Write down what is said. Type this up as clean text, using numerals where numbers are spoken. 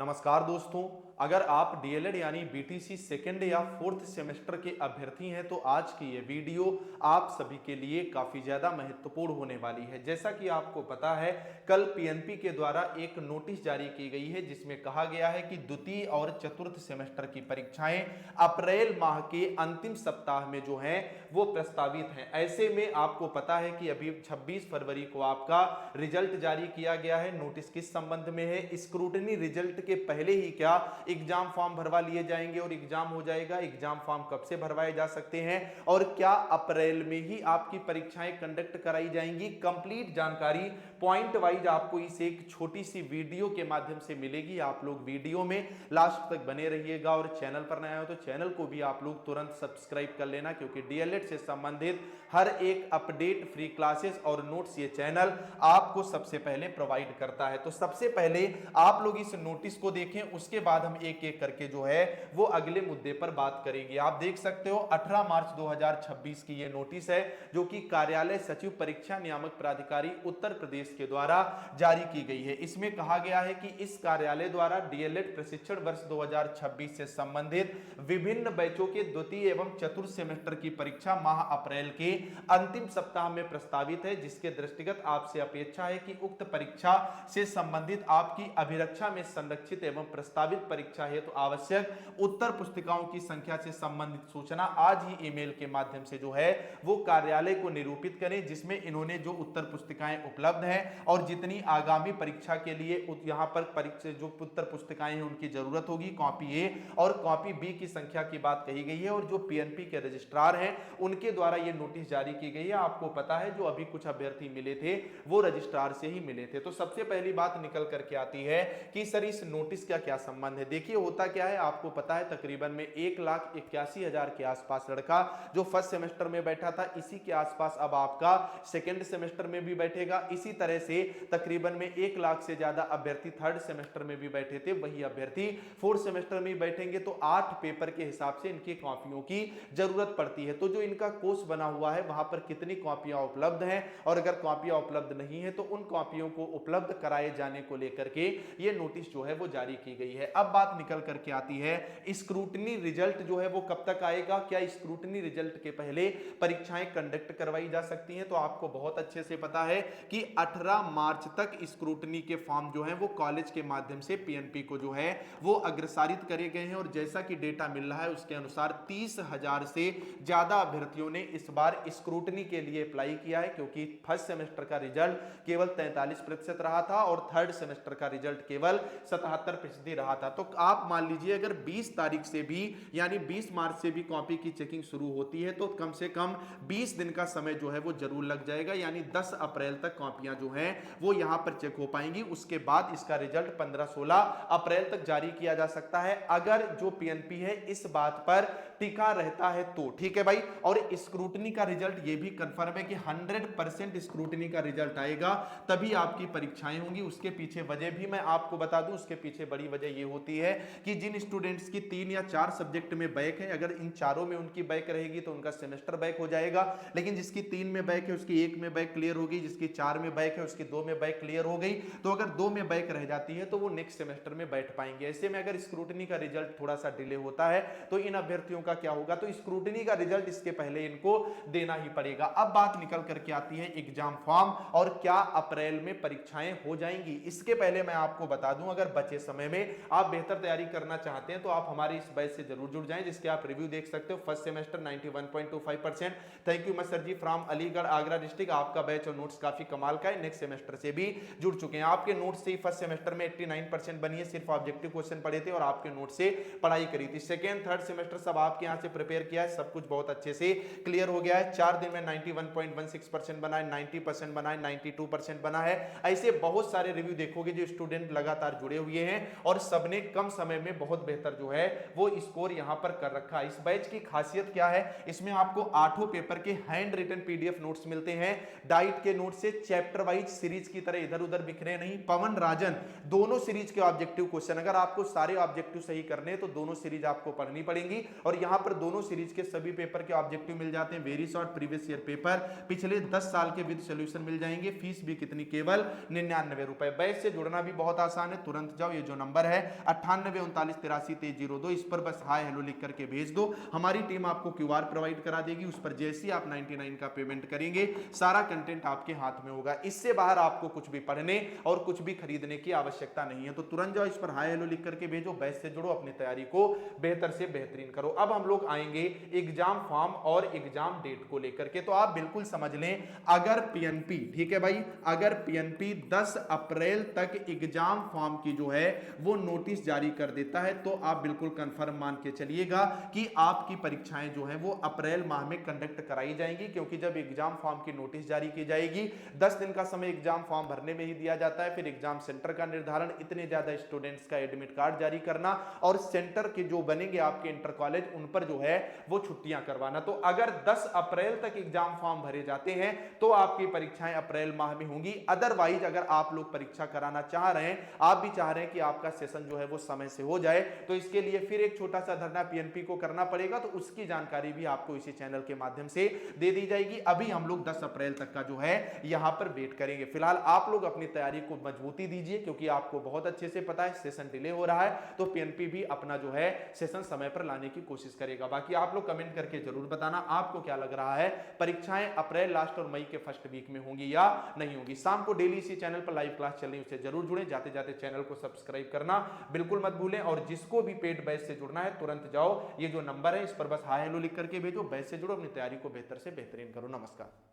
नमस्कार दोस्तों, अगर आप डीएलएड यानी बीटीसी सेकेंड या फोर्थ सेमेस्टर के अभ्यर्थी हैं तो आज की ये वीडियो आप सभी के लिए काफी ज्यादा महत्वपूर्ण होने वाली है। जैसा कि आपको पता है, कल पीएनपी के द्वारा एक नोटिस जारी की गई है जिसमें कहा गया है कि द्वितीय और चतुर्थ सेमेस्टर की परीक्षाएं अप्रैल माह के अंतिम सप्ताह में जो है वो प्रस्तावित हैं। ऐसे में आपको पता है कि अभी 26 फरवरी को आपका रिजल्ट जारी किया गया है। नोटिस किस संबंध में है? स्क्रूटनी रिजल्ट के पहले ही क्या एग्जाम फॉर्म भरवा लिए जाएंगे और एग्जाम हो जाएगा? एग्जाम फॉर्म कब से भरवाए जा सकते हैं और क्या अप्रैल में ही आपकी परीक्षाएं कंडक्ट कराई जाएंगी? कंप्लीट जानकारी पॉइंट वाइज आपको इस एक छोटी सी वीडियो के माध्यम से मिलेगी। आप लोग वीडियो में लास्ट तक बने रहिएगा और चैनल पर नया हो तो चैनल को भी आप लोग तुरंत सब्सक्राइब कर लेना, क्योंकि डीएलएड से संबंधित हर एक अपडेट, फ्री क्लासेस और नोट्स ये चैनल आपको सबसे पहले प्रोवाइड करता है। तो सबसे पहले आप लोग इस नोटिस को देखें, उसके बाद हम एक एक करके जो है वो अगले मुद्दे पर बात करेंगे। आप देख सकते हो 18 मार्च 2026 की ये नोटिस है जो कि कार्यालय सचिव परीक्षा नियामक प्राधिकारी उत्तर प्रदेश के द्वारा जारी की गई है। इसमें कहा गया है कि इस कार्यालय द्वारा डीएलएड प्रशिक्षण वर्ष 2026 से संबंधित विभिन्न बैचों के द्वितीय एवं चतुर्थ सेमेस्टर की परीक्षा माह अप्रैल के अंतिम सप्ताह में प्रस्तावित है, जिसके दृष्टिगत आपसे अपेक्षा है कि उक्त परीक्षा से संबंधित आपकी अभिरक्षा में संरक्षित एवं प्रस्तावित परीक्षा हेतु तो आवश्यक उत्तर पुस्तिकाओं की संख्या से संबंधित सूचना आज ही ईमेल के माध्यम से जो है वो कार्यालय को निरूपित करें, जिसमें इन्होंने जो उत्तर पुस्तिकाएं उपलब्ध हैं और जितनी आगामी परीक्षा के लिए यहां पर परीक्षा जो उत्तर पुस्तिकाएं हैं उनकी जरूरत होगी, कॉपी ए और कॉपी बी की संख्या की बात कही गई है। और जो पीएनपी के रजिस्ट्रार हैं उनके द्वारा ये नोटिस जारी की गई है। आपको पता है जो अभी कुछ अभ्यर्थी मिले थे वो रजिस्ट्रार से ही मिले थे। तो सबसे पहली बात निकल करके आती है कि सर इस नोटिस का क्या संबंध है। देखिए होता क्या है, आपको पता है तकरीबन में 1,81,000 के आसपास लड़का जो फर्स्ट सेमेस्टर में बैठा था, इसी के आसपास अब आपका सेकेंड सेमेस्टर में भी बैठेगा। इसी तरह से तकरीबन में 1 लाख से ज्यादा अभ्यर्थी थर्ड सेमेस्टर में भी बैठे थे, वही अभ्यर्थी फोर्थ सेमेस्टर में बैठेंगे। तो 8 पेपर के हिसाब से इनकी कॉपियों की जरूरत पड़ती है। तो जो इनका कोर्स बना हुआ है वहां पर कितनी कॉपियां उपलब्ध हैं और अगर कॉपियां उपलब्ध नहीं है तो उन कॉपियों को उपलब्ध कराए जाने को लेकर के ये नोटिस जो है वो जारी की गई है। अब बात निकल करके आती है स्क्रूटनी रिजल्ट जो है वो कब तक आएगा? क्या स्क्रूटनी रिजल्ट के पहले परीक्षाएं कंडक्ट करवाई जा सकती हैं? तो आपको बहुत अच्छे से पता है कि 18 मार्च तक स्क्रूटनी के फॉर्म जो है वो कॉलेज के माध्यम से पीएनपी को जो है वो अग्रसारित करे गए हैं। और जैसा कि डेटा मिल रहा है उसके अनुसार 30,000 से ज्यादा अभ्यर्थियों ने इस बार स्क्रूटनी के लिए अप्लाई किया है, क्योंकि फर्स्ट सेमेस्टर का रिजल्ट केवल 43% रहा था और थर्ड सेमेस्टर का रिजल्ट केवल 77% रहा था। तो आप मान लीजिए अगर 20 तारीख से भी यानी 20 मार्च से भी कॉपी की चेकिंग शुरू होती है तो कम से कम 20 दिन का समय जो है वो जरूर लग जाएगा, यानी 10 अप्रैल तक कॉपियां जो हैं वो यहां पर चेक हो पाएंगी। उसके बाद इसका रिजल्ट 15-16 अप्रैल तक जारी किया जा सकता है, अगर जो पीएनपी है इस बात पर टिका रहता है तो। ठीक है भाई। और स्क्रूटनी का रिजल्ट ये भी कंफर्म है कि 100% स्क्रूटनी का रिजल्ट आएगा तभी आपकी परीक्षाएं होंगी। उसके पीछे वजह भी मैं आपको बता दूं, उसके पीछे बड़ी वजह ये होती है कि जिन स्टूडेंट्स की 3 या 4 सब्जेक्ट में बैक है, अगर इन चारों में उनकी बैक रहेगी तो उनका सेमेस्टर बैक हो जाएगा। लेकिन जिसकी 3 में बैक है उसकी 1 में बैक क्लियर होगी, जिसकी 4 में बैक है उसकी 2 में बैक क्लियर हो गई। तो अगर 2 में बैक रह जाती है तो वो नेक्स्ट सेमेस्टर में बैठ पाएंगे। ऐसे में अगर स्क्रूटनी का रिजल्ट थोड़ा सा डिले होता है तो इन अभ्यर्थियों का क्या होगा? तो स्क्रूटनी का रिजल्ट इसके पहले इनको देना ही पड़ेगा। अब बात निकल करके आती है एग्जाम फॉर्म और क्या अप्रैल में परीक्षाएं हो जाएंगी। इसके पहले मैं आपको बता दूं, अगर बचे समय में आप बेहतर तैयारी करना चाहते हैं तो आप हमारे इस बैच से जरूर जुड़ जाएं, जिसके आप रिव्यू देख सकते हो। First semester 91.25%। Thank you Masar ji from Aligarh Agra district. आपका बैच और नोट्स काफी कमाल का है, नेक्स्ट सेमेस्टर से भी जुड़ चुके हैं। आपके नोट्स से ही फर्स्ट सेमेस्टर में 89% बनी है, सिर्फ ऑब्जेक्टिव क्वेश्चन पढ़े थे और आपके नोट से पढ़ाई करी थी। सेकेंड थर्ड सेमेस्टर सब आपके यहां से प्रिपेयर किया है, सब कुछ बहुत अच्छे से क्लियर हो गया है। 4 दिन में 91.16% बना है, 90% बना है, 92% बना है। ऐसे बहुत सारे रिव्यू देखोगे जो स्टूडेंट लगातार जुड़े हुए हैं और सबने कम कम समय में बहुत बेहतर जो है वो स्कोर यहां पर कर रखा है। इस बैच की खासियत क्या है, इसमें आपको 8 पेपर के हैंड रिटन पीडीएफ नोट्स मिलते हैं। डाइट के नोट्स से चैप्टर वाइज सीरीज की तरह इधर उधर बिखरे नहीं। पवन राजन दोनों सीरीज के ऑब्जेक्टिव क्वेश्चन, अगर आपको सारे ऑब्जेक्टिव सही करने तो दोनों सीरीज आपको पढ़नी पड़ेंगी और यहां पर दोनों सीरीज के सभी पेपर के ऑब्जेक्टिव मिल जाते हैं। Very short previous year paper पिछले 10 साल के विद सॉल्यूशन मिल जाएंगे। फीस भी कितनी, केवल 99 रुपए। बैच से जुड़ना भी बहुत आसान है, तुरंत जाओ, ये जो नंबर है 9839832302, इस पर बस हाय हेलो लिख करके भेज दो। हमारी टीम आपको क्यूआर प्रोवाइड करा देगी, उस पर जैसे ही आप 99 का पेमेंट करेंगे सारा कंटेंट आपके हाथ में होगा। इससे बाहर आपको कुछ भी पढ़ने और कुछ भी खरीदने की आवश्यकता नहीं है। तो तुरंत जाओ, इस पर हाय हेलो लिख करके भेजो, बैच से जुड़ो, अपनी तैयारी को बेहतर से बेहतरीन करो। अब हम लोग आएंगे एग्जाम फॉर्म और एग्जाम डेट को लेकर के। तो आप बिल्कुल समझ लें, अगर पीएनपी, ठीक है भाई, अगर पीएनपी 10 अप्रैल तक एग्जाम फॉर्म की जो है वो नोटिस जारी कर देता है तो आप बिल्कुल कंफर्म मान के चलिएगा कि आपकी परीक्षाएं जो है वो अप्रैल माह में कंडक्ट कराई जाएंगी। क्योंकि जब एग्जाम फॉर्म की नोटिस जारी की जाएगी, 10 दिन का समय एग्जाम फॉर्म भरने में ही दिया जाता है। फिर एग्जाम सेंटर का निर्धारण, इतने ज्यादा स्टूडेंट्स का एडमिट कार्ड जारी करना और सेंटर के जो बनेंगे आपके इंटर कॉलेज, उन पर जो है वो छुट्टियां करवाना। तो अगर 10 अप्रैल तक एग्जाम फॉर्म भरे जाते हैं तो आपकी परीक्षाएं अप्रैल माह में होंगी। अदरवाइज अगर आप लोग परीक्षा कराना चाह रहे हैं, आप भी चाह रहे हैं कि आपका सेशन जो है वो समय से हो जाए, तो इसके लिए फिर एक छोटा सा धरना पीएनपी को करना पड़ेगा। तो उसकी जानकारी भी आपको इसी चैनल के माध्यम से दे दी जाएगी। अभी हम लोग 10 अप्रैल तक का जो है यहां पर वेट करेंगे। फिलहाल आप लोग अपनी तैयारी को मजबूती दीजिए, क्योंकि आपको बहुत अच्छे से पता है सेशन डिले हो रहा है, तो पीएनपी भी अपना जो है सेशन समय पर लाने की कोशिश करेगा। बाकी आप लोग कमेंट करके जरूर बताना आपको क्या लग रहा है, परीक्षाएं अप्रैल लास्ट और मई के फर्स्ट वीक में होंगी या नहीं होंगी। शाम को डेली इसी चैनल पर लाइव क्लास चल रही है, उससे जरूर जुड़े। जाते जाते चैनल को सब्सक्राइब करना बिल्कुल मत भूलें। और जिसको भी पेड बैच से जुड़ना है तुरंत जाओ, ये जो नंबर है इस पर बस हाय हेलो लिख करके भेजो, बैच से जुड़ो, अपनी तैयारी को बेहतर से बेहतरीन करो। नमस्कार।